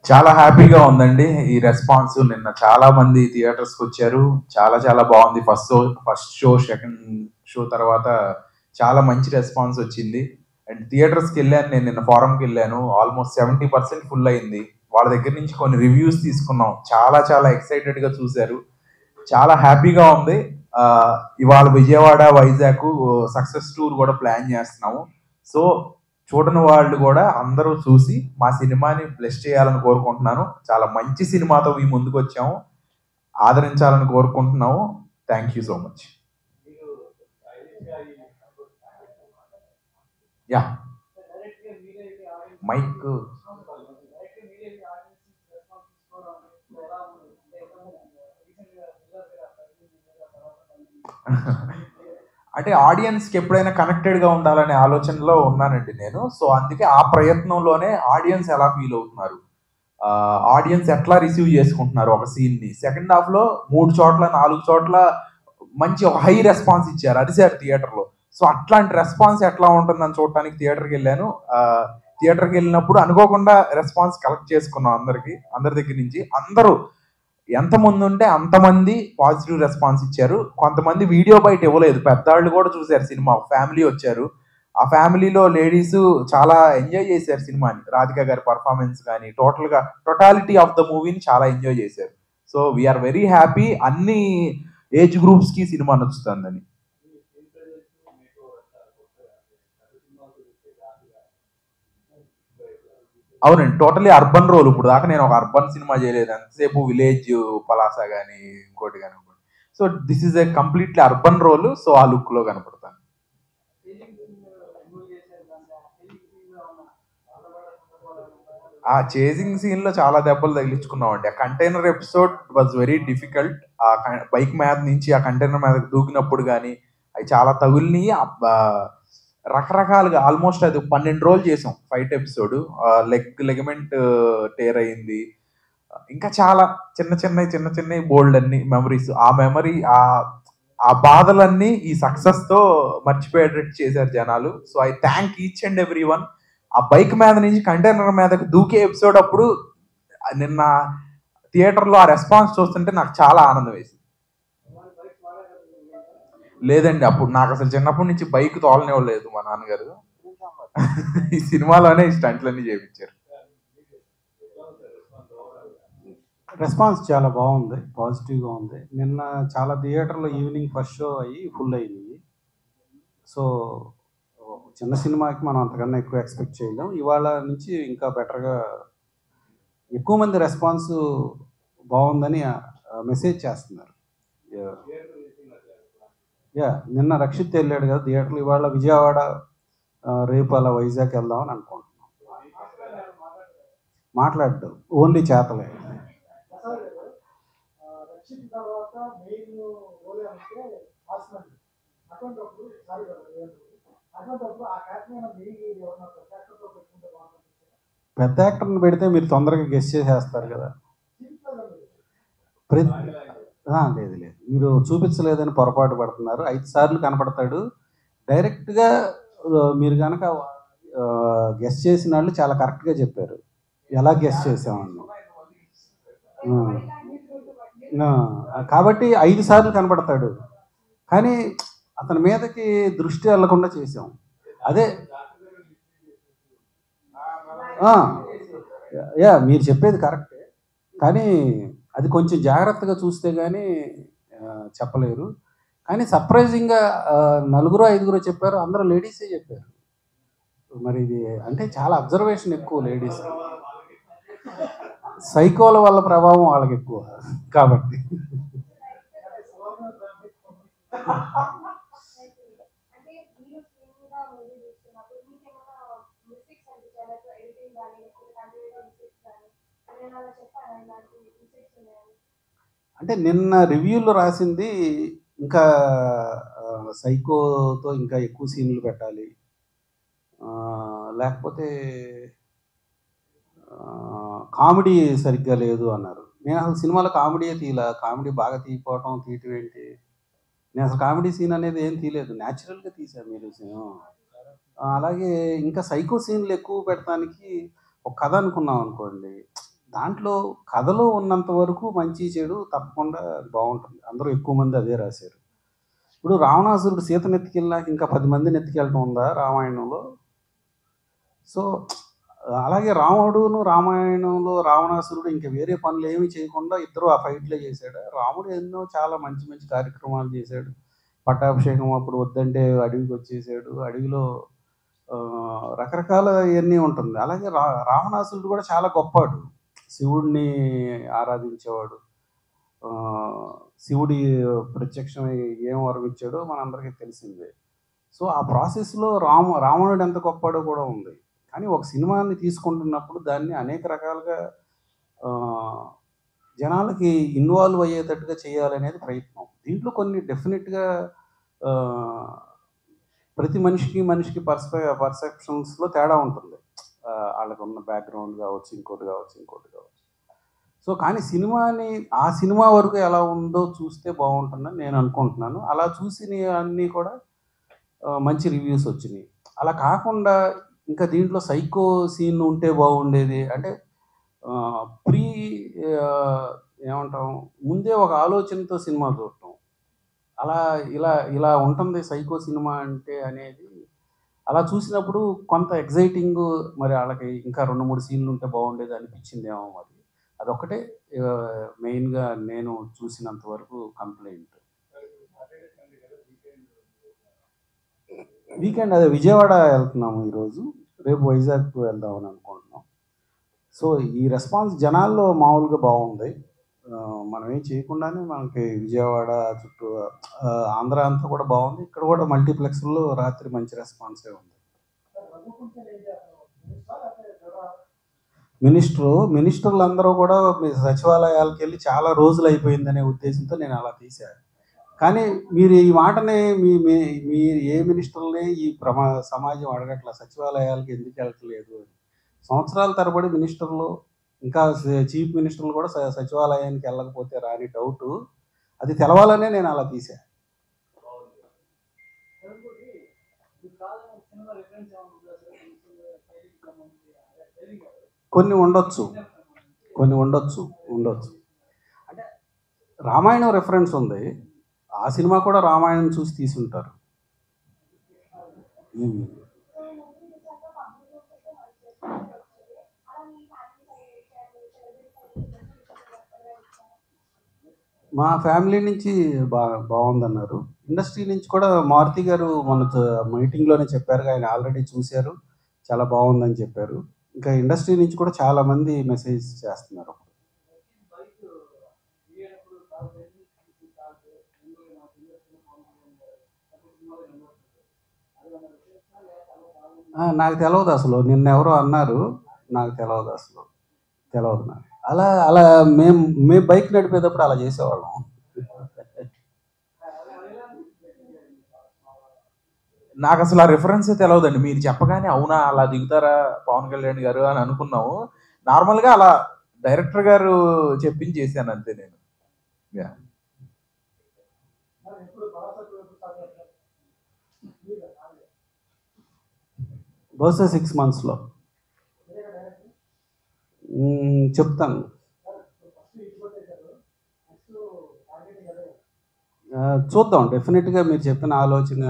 చాలా హ్యాపీగా ఉందండి ఈ రెస్పాన్స్. నిన్న చాలా మంది థియేటర్స్కి వచ్చారు. చాలా చాలా బాగుంది. ఫస్ట్ షో సెకండ్ షో తర్వాత చాలా మంచి రెస్పాన్స్ వచ్చింది. అండ్ థియేటర్స్కి వెళ్ళాను, నేను నిన్న ఫారంకి వెళ్ళాను. ఆల్మోస్ట్ 70% ఫుల్ అయింది. వాళ్ళ దగ్గర నుంచి కొన్ని రివ్యూస్ తీసుకున్నాం. చాలా చాలా ఎక్సైటెడ్గా చూశారు. చాలా హ్యాపీగా ఉంది. ఆ, ఇవాళ విజయవాడ వైజాగ్ సక్సెస్ టూర్ కూడా ప్లాన్ చేస్తున్నాము. సో చూడని వాళ్ళు కూడా అందరూ చూసి మా సినిమాని బ్లెస్ చేయాలని కోరుకుంటున్నాను. చాలా మంచి సినిమాతో మీ ముందుకు వచ్చాము. ఆదరించాలని కోరుకుంటున్నాము. Thank you so much. Yeah, mic. అంటే ఆడియన్స్కి ఎప్పుడైనా కనెక్టెడ్గా ఉండాలనే ఆలోచనలో ఉన్నానండి నేను. సో అందుకే ఆ ప్రయత్నంలోనే ఆడియన్స్ ఎలా ఫీల్ అవుతున్నారు, ఆడియన్స్ ఎట్లా రిసీవ్ చేసుకుంటున్నారు ఒక సీన్ని. సెకండ్ హాఫ్లో 3 చోట్ల 4 చోట్ల మంచి ఒక హై రెస్పాన్స్ ఇచ్చారు, అరిశారు థియేటర్లో. సో అట్లాంటి రెస్పాన్స్ ఎట్లా ఉంటుందని చూడటానికి థియేటర్కి వెళ్ళాను. థియేటర్కి వెళ్ళినప్పుడు అనుకోకుండా రెస్పాన్స్ కలెక్ట్ చేసుకున్నాం. అందరి దగ్గర నుంచి అందరూ ఎంతమంది ఉంటే అంతమంది పాజిటివ్ రెస్పాన్స్ ఇచ్చారు. కొంతమంది వీడియో బయట ఇవ్వలేదు, పెద్దవాళ్ళు కూడా చూశారు సినిమా. ఫ్యామిలీ వచ్చారు, ఆ ఫ్యామిలీలో లేడీస్ చాలా ఎంజాయ్ చేశారు సినిమాని. రాధిక గారి పర్ఫార్మెన్స్ కానీ టోటాలిటీ ఆఫ్ ద మూవీని చాలా ఎంజాయ్ చేశారు. So we are very happy. అన్ని ఏజ్ గ్రూప్స్కి సినిమా నచ్చుతుందని. అవునండి, టోటలీ అర్బన్ రోల్. ఇప్పుడు దాకా నేను ఒక అర్బన్ సినిమా చేయలేదు, ఎంతసేపు విలేజ్ పలాసా కానీ ఇంకోటి కానీ. So this is a completely urban role. So ఆ లుక్ లో కనపడతాను. ఆ చేజింగ్ సీన్ లో చాలా దెబ్బలు తగిలించుకున్నాం అండి. ఆ container episode was very difficult. ఆ బైక్ మీద నుంచి ఆ కంటైనర్ మీద దూకినప్పుడు కానీ అవి చాలా తగులిని. రకరకాలుగా ఆల్మోస్ట్ అది 12 రోజులు చేసాం ఫైట్ ఎపిసోడ్. లెగమెంట్ టేర్ అయింది. ఇంకా చాలా చిన్న చిన్న బోల్డ్ అన్ని మెమరీస్. ఆ మెమరీ ఆ బాధలన్నీ ఈ సక్సెస్ తో మర్చిపోయేటట్టు చేశారు జనాలు. So I thank each and every one. ఆ బైక్ మీద నుంచి కంటైనర్ మీదకి దూకే ఎపిసోడ్ అప్పుడు నిన్న థియేటర్లో ఆ రెస్పాన్స్ చూస్తుంటే నాకు చాలా ఆనందం వేసింది. లేదండి, అప్పుడు నాకు అసలు చిన్నప్పటి నుంచి బైక్ తోలనివ్వలేదు మా నాన్నగారు. ఈ సినిమాలోనే ఈ స్టంట్లన్నీ చేయించారు. రెస్పాన్స్ చాలా బాగుంది, పాజిటివ్గా ఉంది. నిన్న చాలా థియేటర్లో ఈవినింగ్ ఫస్ట్ షో అయ్యి ఫుల్ అయ్యింది. సో చిన్న సినిమాకి మనం అంతకన్నా ఎక్కువ ఎక్స్పెక్ట్ చేయలేం. ఇవాళ నుంచి ఇంకా బెటర్గా ఎక్కువ మంది రెస్పాన్స్ బాగుందని మెసేజ్ చేస్తున్నారు. యా, నిన్న రక్షిత్ వెళ్ళాడు కదా థియేటర్లో. ఇవాళ విజయవాడ, రేపు అలా వైజాగ్ వెళ్దామని అనుకుంటున్నాం. మాట్లాడటం ఓన్లీ చేతలే. పెద్ద యాక్టర్ని పెడితే మీరు తొందరగా గెస్ చేసేస్తారు కదా. లేదు లేదు, మీరు చూపించలేదని పొరపాటు పడుతున్నారు. 5 సార్లు కనపడతాడు డైరెక్ట్గా. మీరు కనుక గెస్ చేసిన వాళ్ళు చాలా కరెక్ట్గా చెప్పారు. ఎలా గెస్ చేసామని. కాబట్టి 5 సార్లు కనపడతాడు, కానీ అతని మీదకి దృష్టి వెళ్లకుండా చేసాం. అదే యా, మీరు చెప్పేది కరెక్టే, కానీ అది కొంచెం జాగ్రత్తగా చూస్తే కానీ చెప్పలేరు. కానీ సర్ప్రైజింగ్గా 4-5 చెప్పారు, అందరూ లేడీసే చెప్పారు. మరి ఇది అంటే చాలా అబ్జర్వేషన్ ఎక్కువ లేడీస్. సైకోల వల్ల ప్రభావం వాళ్ళకి ఎక్కువ కాబట్టి. అంటే నిన్న రివ్యూలో రాసింది ఇంకా సైకోతో ఇంకా ఎక్కువ సీన్లు పెట్టాలి, లేకపోతే కామెడీ సరిగ్గా లేదు అన్నారు. నేను అసలు సినిమాలో కామెడీయే తీయలే. కామెడీ బాగా తీయటం ఏంటి, నేను అసలు కామెడీ సీన్ అనేది ఏం తీయలేదు, న్యాచురల్గా తీశాను మీరు. అలాగే ఇంకా సైకో సీన్లు ఎక్కువ పెట్టడానికి ఒక కథ అనుకున్నాం అనుకోండి, దాంట్లో కథలో ఉన్నంత వరకు మంచి చెడు తప్పకుండా బాగుంటుంది. అందరూ ఎక్కువ మంది అదే రాశారు. ఇప్పుడు రావణాసురుడు సీతను ఎత్తుకెళ్ళినాక ఇంకా 10 మందిని ఎత్తుకెళ్ళటం ఉందా రామాయణంలో? సో అలాగే రాముడును రామాయణంలో రావణాసురుడు ఇంకా వేరే పనులు ఏమీ చేయకుండా ఇద్దరు ఆ ఫైట్లే చేశాడు. రాముడు ఎన్నో చాలా మంచి మంచి కార్యక్రమాలు చేశాడు. పట్టాభిషేకం అప్పుడు వద్దంటే అడవికి వచ్చేసాడు. అడవిలో రకరకాల ఇవన్నీ ఉంటుంది. అలాగే రావణాసురుడు కూడా చాలా గొప్పవాడు. శివుడిని ఆరాధించేవాడు. శివుడి ప్రత్యక్షమై ఏం వరం ఇచ్చాడో మనందరికీ తెలిసిందే. సో ఆ ప్రాసెస్లో రావణుడు ఎంత గొప్పవాడో కూడా ఉంది. కానీ ఒక సినిమాని తీసుకుంటున్నప్పుడు దాన్ని అనేక రకాలుగా జనాలకి ఇన్వాల్వ్ అయ్యేటట్టుగా చేయాలనేది ప్రయత్నం. దీంట్లో కొన్ని డెఫినెట్గా ప్రతి మనిషికి పర్సెప్షన్స్లో తేడా ఉంటుంది. వాళ్ళకు ఉన్న బ్యాక్గ్రౌండ్ కావచ్చు, ఇంకోటి కావచ్చు. సో కానీ ఆ సినిమా వరకు ఎలా ఉందో చూస్తే బాగుంటుందని నేను అనుకుంటున్నాను. అలా చూసినవి అన్నీ కూడా మంచి రివ్యూస్ వచ్చినాయి. అలా కాకుండా ఇంకా దీంట్లో సైకో సీన్ ఉంటే బాగుండేది అంటే ప్రీ ఏమంటాం ముందే ఒక ఆలోచనతో సినిమా చూడటం. అలా ఇలా ఉంటుంది సైకో సినిమా అంటే అనేది అలా చూసినప్పుడు కొంత ఎగ్జైటింగ్ మరి వాళ్ళకి ఇంకా 2-3 సీన్లు ఉంటే బాగుండేది అనిపించిందేమో మరి. అదొక్కటే మెయిన్గా నేను చూసినంత వరకు కంప్లైంట్. వీకెండ్ అదే విజయవాడ వెళ్తున్నాము ఈరోజు, రేపు వైజాగ్ వెళ్దామని అనుకుంటున్నాం. సో ఈ రెస్పాన్స్ జనాల్లో మామూలుగా బాగుంది. మనం ఏం చేయకుండానే మనకి విజయవాడ చుట్టూ ఆంధ్ర అంతా కూడా బాగుంది. ఇక్కడ కూడా మల్టీప్లెక్స్లో రాత్రి మంచి రెస్పాన్సే ఉంది. మినిస్టర్లు అందరూ కూడా సచివాలయాలకు వెళ్ళి చాలా రోజులు అయిపోయిందనే ఉద్దేశంతో నేను అలా తీశాను. కానీ మీరు ఈ మాటని మీరు ఏ మినిస్టర్ని ఈ సమాజం అడగట్ల సచివాలయాలకు ఎందుకు వెళ్ళట్లేదు అని. సంవత్సరాల తరబడి మినిస్టర్లు ఇంకా చీఫ్ మినిస్టర్లు కూడా సచివాలయానికి వెళ్ళకపోతే రాని డౌటు అది తెలవాలనే నేను అలా తీశాను. కొన్ని ఉండొచ్చు అంటే రామాయణం రెఫరెన్స్ ఉంది. ఆ సినిమా కూడా రామాయణం చూసి తీసుంటారు. మా ఫ్యామిలీ నుంచి బాగుందన్నారు. ఇండస్ట్రీ నుంచి కూడా మారుతి గారు మన మీటింగ్లోనే చెప్పారు. ఆయన ఆల్రెడీ చూశారు, చాలా బాగుందని చెప్పారు. ఇంకా ఇండస్ట్రీ నుంచి కూడా చాలా మంది మెసేజ్ చేస్తున్నారు. నాకు తెలియదు అసలు, నిన్నెవరో అన్నారు, నాకు తెలియదు అసలు, తెలియదు నాకు. అలా మేము బైక్ నడిపేటప్పుడు అలా చేసేవాళ్ళం. నాకు అసలు ఆ రిఫరెన్స్ తెలియదండి. మీరు చెప్పగానే అవునా అలా దిగుతారా పవన్ కళ్యాణ్ గారు అని అనుకున్నాము. నార్మల్గా అలా డైరెక్టర్ గారు చెప్పించి చేశాను అంతే నేను. బహుశా 6 monthsలో చెప్తాను. చూద్దాం. డెఫినెట్గా మీరు చెప్పిన ఆలోచన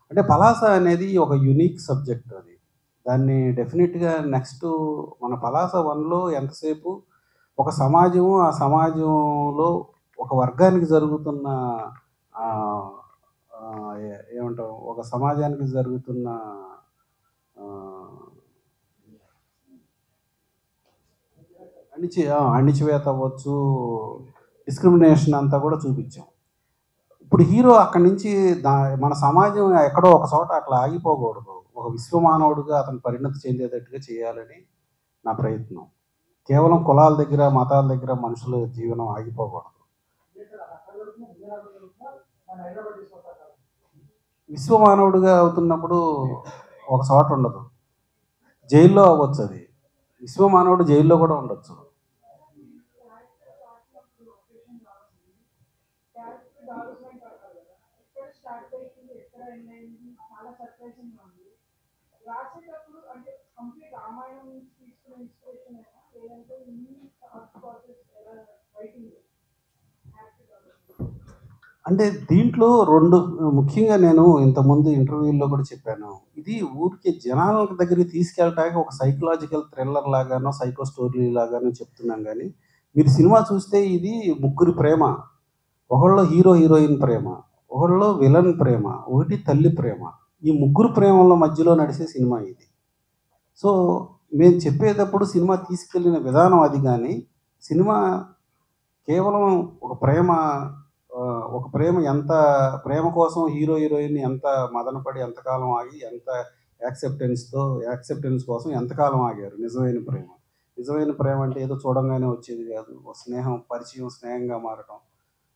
అంటే పలాస అనేది ఒక యూనిక్ సబ్జెక్ట్. అది దాన్ని డెఫినెట్గా నెక్స్ట్ మన పలాస 1లో ఎంతసేపు ఒక సమాజము, ఆ సమాజంలో ఒక వర్గానికి జరుగుతున్న ఏమంటాం, ఒక సమాజానికి జరుగుతున్న అణిచివేత అవ్వచ్చు, డిస్క్రిమినేషన్ అంతా కూడా చూపించాం. ఇప్పుడు హీరో అక్కడి నుంచి మన సమాజం ఎక్కడో ఒక చోట అట్లా ఆగిపోకూడదు. ఒక విశ్వమానవుడిగా అతను పరిణతి చెందేటట్టుగా చేయాలని నా ప్రయత్నం. కేవలం కులాల దగ్గర, మతాల దగ్గర మనుషుల జీవనం ఆగిపోకూడదు. విశ్వమానవుడిగా అవుతున్నప్పుడు ఒక చోట ఉండదు. జైల్లో అవ్వచ్చు, అది విశ్వమానవుడు జైల్లో కూడా ఉండొచ్చు. రాసేటప్పుడు అంటే కంప్లీట్ రామాయణం నుంచి తీసుకున్న ఇన్స్పిరేషన్ అయినా లేదంటే మీ థాట్ ప్రాసెస్ ఎలా రైటింగ్ అంటే దీంట్లో రెండు ముఖ్యంగా నేను ఇంతకుముందు ఇంటర్వ్యూల్లో కూడా చెప్పాను. ఇది ఊరికే జనాల దగ్గరికి తీసుకెళ్ళటానికి ఒక సైకలాజికల్ థ్రిల్లర్ లాగానో, సైకో స్టోరీ లాగానో చెప్తున్నాం గానీ, మీరు సినిమా చూస్తే ఇది ముగ్గురి ప్రేమ. ఒకళ్ళో హీరో, హీరోయిన్ ప్రేమ, ఒకళ్ళో విలన్ ప్రేమ, ఒకటి తల్లి ప్రేమ. ఈ ముగ్గురు ప్రేమల మధ్యలో నడిచే సినిమా ఇది. సో, మేము చెప్పేటప్పుడు సినిమా తీసుకెళ్ళిన విధానం అది గానీ, సినిమా కేవలం ఒక ప్రేమ ఒక ప్రేమ ఎంత ప్రేమ కోసం హీరో, హీరోయిన్ ఎంత మదనపడి ఎంతకాలం ఆగి, ఎంత యాక్సెప్టెన్స్ కోసం ఎంతకాలం ఆగారు నిజమైన ప్రేమ. నిజమైన ప్రేమ అంటే ఏదో చూడంగానే వచ్చేది కాదు. ఒక స్నేహం, పరిచయం స్నేహంగా మారటం,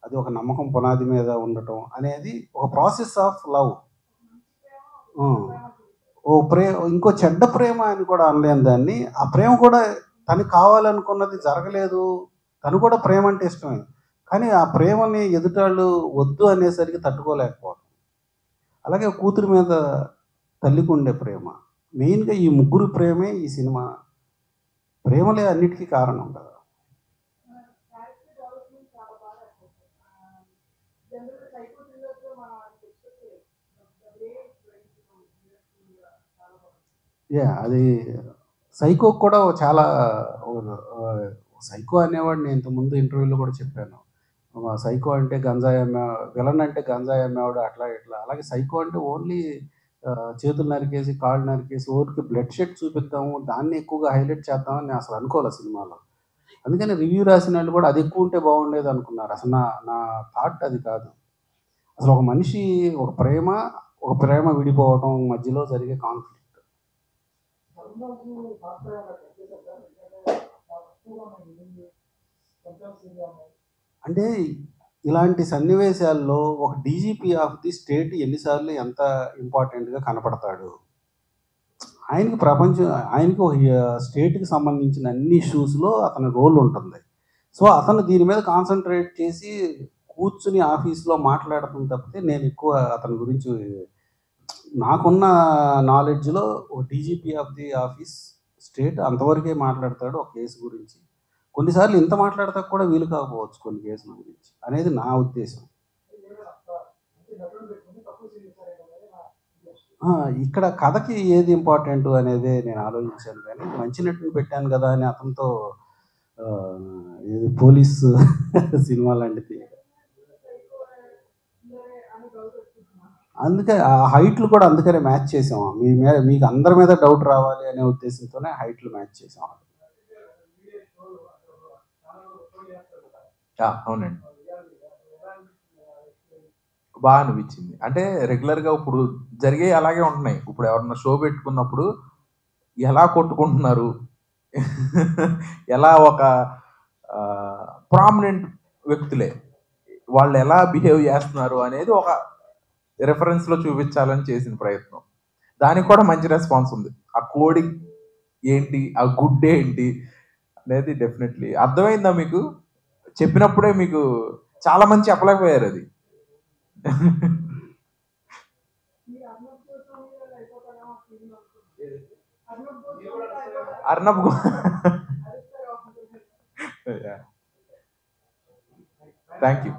అది ఒక నమ్మకం పునాది మీద ఉండటం అనేది ఒక ప్రాసెస్ ఆఫ్ లవ్. ఇంకో చెడ్డ ప్రేమ అని కూడా అనలేను దాన్ని. ఆ ప్రేమ కూడా తనకి కావాలనుకున్నది జరగలేదు. తను కూడా ప్రేమ అంటే ఇష్టమే. కానీ ఆ ప్రేమని ఎదుటాళ్ళు వద్దు అనేసరికి తట్టుకోలేకపోవడం. అలాగే కూతురు మీద తల్లికి ఉండే ప్రేమ. మెయిన్గా ఈ ముగ్గురు ప్రేమే ఈ సినిమా. ప్రేమలే అన్నిటికీ కారణం కదా. క్యారెక్టర్ డెవలప్మెంట్ చాలా బాగా జనరల్ సైకో థ్రిల్లర్స్ లో మనం ఎక్స్పెక్ట్ చేయలేదు చాలా బాగుంది. అది సైకో కూడా చాలా సైకో అనేవాడు నేను ఇంతకుముందు ఇంటర్వ్యూలో కూడా చెప్పాను. సైకో అంటే గంజాయి విలన్ అంటే గంజాయి అమ్మేవాడు అట్లా ఇట్లా. అలాగే సైకో అంటే ఓన్లీ చేతులు నరికేసి కాళ్ళు నరికేసి ఊరికి బ్లడ్ షెడ్ చూపిద్దాము, దాన్ని ఎక్కువగా హైలైట్ చేద్దామని నేను అసలు అనుకోవాలి సినిమాలో. అందుకని రివ్యూ రాసిన వాళ్ళు కూడా అది ఎక్కువ ఉంటే బాగుండేది అనుకున్నారు. అసలు నా థాట్ అది కాదు. అసలు ఒక మనిషి ఒక ప్రేమ విడిపోవటం మధ్యలో జరిగే కాన్ఫ్లిక్ట్. అంటే ఇలాంటి సన్నివేశాల్లో ఒక డీజీపీ ఆఫ్ ది స్టేట్ ఎన్నిసార్లు ఎంత ఇంపార్టెంట్గా కనపడతాడు. ఆయనకి ఒక స్టేట్కి సంబంధించిన అన్ని ఇష్యూస్లో అతని రోల్ ఉంటుంది. సో అతను దీని మీద కాన్సన్ట్రేట్ చేసి కూర్చుని ఆఫీస్లో మాట్లాడటం తప్పితే నేను ఎక్కువ అతని గురించి నాకున్న నాలెడ్జ్లో ఒక DGP of the office state అంతవరకే మాట్లాడతాడు ఒక కేసు గురించి. కొన్నిసార్లు ఇంత మాట్లాడతా కూడా వీలు కాకపోవచ్చు కొన్ని కేసుల గురించి అనేది నా ఉద్దేశం. ఇక్కడ కథకి ఏది ఇంపార్టెంట్ అనేది నేను ఆలోచించాను. కానీ మంచి నటుని పెట్టాను కదా అని అతనితో పోలీస్ సినిమా లాంటిది. అందుకే ఆ హైట్లు కూడా అందుకనే మ్యాచ్ చేసాం. మీకు అందరి మీద డౌట్ రావాలి అనే ఉద్దేశంతోనే హైట్లు మ్యాచ్ చేసాం. అవునండి, బాగా అనిపించింది. అంటే రెగ్యులర్గా ఇప్పుడు జరిగే అలాగే ఉంటున్నాయి. ఇప్పుడు ఎవరన్నా షో పెట్టుకున్నప్పుడు ఎలా కొట్టుకుంటున్నారు, ఎలా ఒక ప్రామినెంట్ వ్యక్తులే వాళ్ళు ఎలా బిహేవ్ చేస్తున్నారు అనేది ఒక రెఫరెన్స్లో చూపించాలని చేసిన ప్రయత్నం. దానికి కూడా మంచి రెస్పాన్స్ ఉంది. ఆ కోడింగ్ ఏంటి, ఆ గుడ్ ఏంటి అనేది డెఫినెట్లీ అర్థమైందా మీకు? చెప్పినప్పుడే మీకు చాలా మంది చెప్పలేకపోయారు అది. Arnab thank you.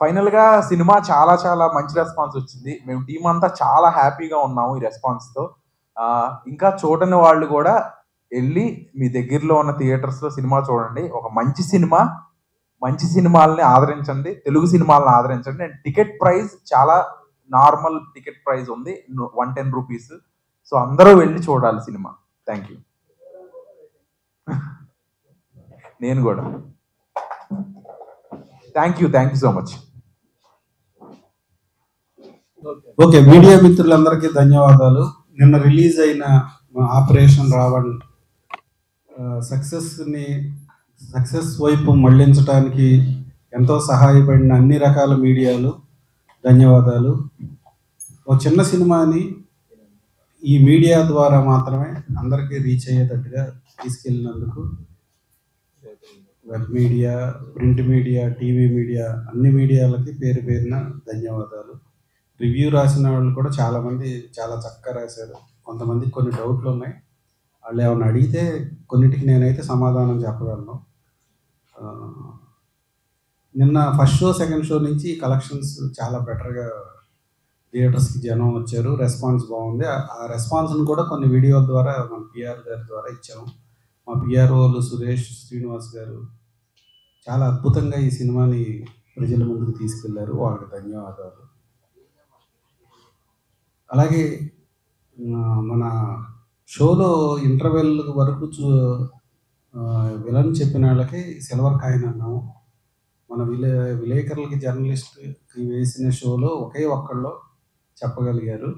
ఫైనల్గా సినిమా చాలా చాలా మంచి రెస్పాన్స్ వచ్చింది. మేము టీం అంతా చాలా హ్యాపీగా ఉన్నాము ఈ రెస్పాన్స్తో. ఇంకా చూడని వాళ్ళు కూడా వెళ్ళి మీ దగ్గరలో ఉన్న థియేటర్స్లో సినిమా చూడండి. ఒక మంచి సినిమాలని ఆదరించండి, తెలుగు సినిమాలను ఆదరించండి. అండ్ టికెట్ ప్రైస్ చాలా నార్మల్ టికెట్ ప్రైస్ ఉంది, 110 రూపీస్. సో అందరూ వెళ్ళి చూడాలి సినిమా. Thank you. నేను కూడా thank you so much. Okay, media మిత్రులందరికీ ధన్యవాదాలు. నిన్న రిలీజ్ అయిన ఆపరేషన్ రావణ్ సక్సెస్ వైపు మళ్లించడానికి ఎంతో సహాయపడిన అన్ని రకాల మీడియాలు ధన్యవాదాలు. ఒక చిన్న సినిమాని ఈ మీడియా ద్వారా మాత్రమే అందరికీ రీచ్ అయ్యేటట్టుగా తీసుకెళ్ళినందుకు web media, print media, TV media అన్ని మీడియాలకి పేరు పేరున ధన్యవాదాలు. రివ్యూ రాసిన వాళ్ళు కూడా చాలామంది చాలా చక్కగా రాశారు. కొంతమందికి కొన్ని డౌట్లు ఉన్నాయి. వాళ్ళు ఏమన్నా అడిగితే కొన్నిటికి నేనైతే సమాధానం చెప్పగలను. నిన్న ఫస్ట్ షో, సెకండ్ షో నుంచి కలెక్షన్స్ చాలా బెటర్గా థియేటర్స్కి జనం వచ్చారు. రెస్పాన్స్ బాగుంది. ఆ రెస్పాన్స్ని కూడా కొన్ని వీడియోల ద్వారా మన పిఆర్ గారి ద్వారా ఇచ్చాము. మా పిఆర్ఓలు సురేష్, శ్రీనివాస్ గారు చాలా అద్భుతంగా ఈ సినిమాని ప్రజల ముందుకు తీసుకెళ్లారు. వాళ్ళకి ధన్యవాదాలు. అలాగే మన షోలో ఇంటర్వెల్ వరకు విలన్ చెప్పిన వాళ్ళకి సిల్వర్ కాయిన్ అన్నాము. మన విలేకరులకి, జర్నలిస్ట్కి వేసిన షోలో ఒకే ఒక్కళ్ళు చెప్పగలిగారు.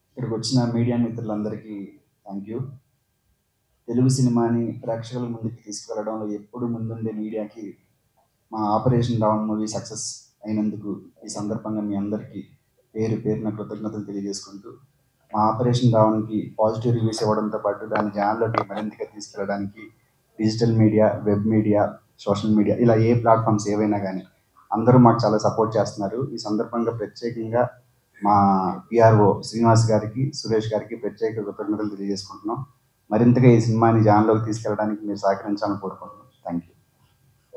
ఇక్కడికి వచ్చిన మీడియా మిత్రులందరికీ థ్యాంక్ యూ. తెలుగు సినిమాని ప్రేక్షకుల ముందుకు తీసుకువెళ్ళడంలో ఎప్పుడు ముందుండే మీడియాకి మా ఆపరేషన్ రావణ్ మూవీ సక్సెస్ అయినందుకు ఈ సందర్భంగా మీ అందరికీ పేరు పేరున కృతజ్ఞతలు తెలియజేసుకుంటూ, మా ఆపరేషన్ రావణ్కి పాజిటివ్ రివ్యూస్ ఇవ్వడంతో పాటు దాని ఛానల్లోకి మరింతగా తీసుకెళ్ళడానికి digital media, web media, social media ఇలా ఏ ప్లాట్ఫామ్స్ ఏవైనా కానీ అందరూ మాకు చాలా సపోర్ట్ చేస్తున్నారు. ఈ సందర్భంగా ప్రత్యేకంగా మా పిఆర్ఓ శ్రీనివాస్ గారికి, సురేష్ గారికి ప్రత్యేక కృతజ్ఞతలు తెలియజేసుకుంటున్నాం. మరింతగా ఈ సినిమాని జాన్లోకి తీసుకెళ్ళడానికి మీరు సహకరించాలని కోరుకుంటున్నాం.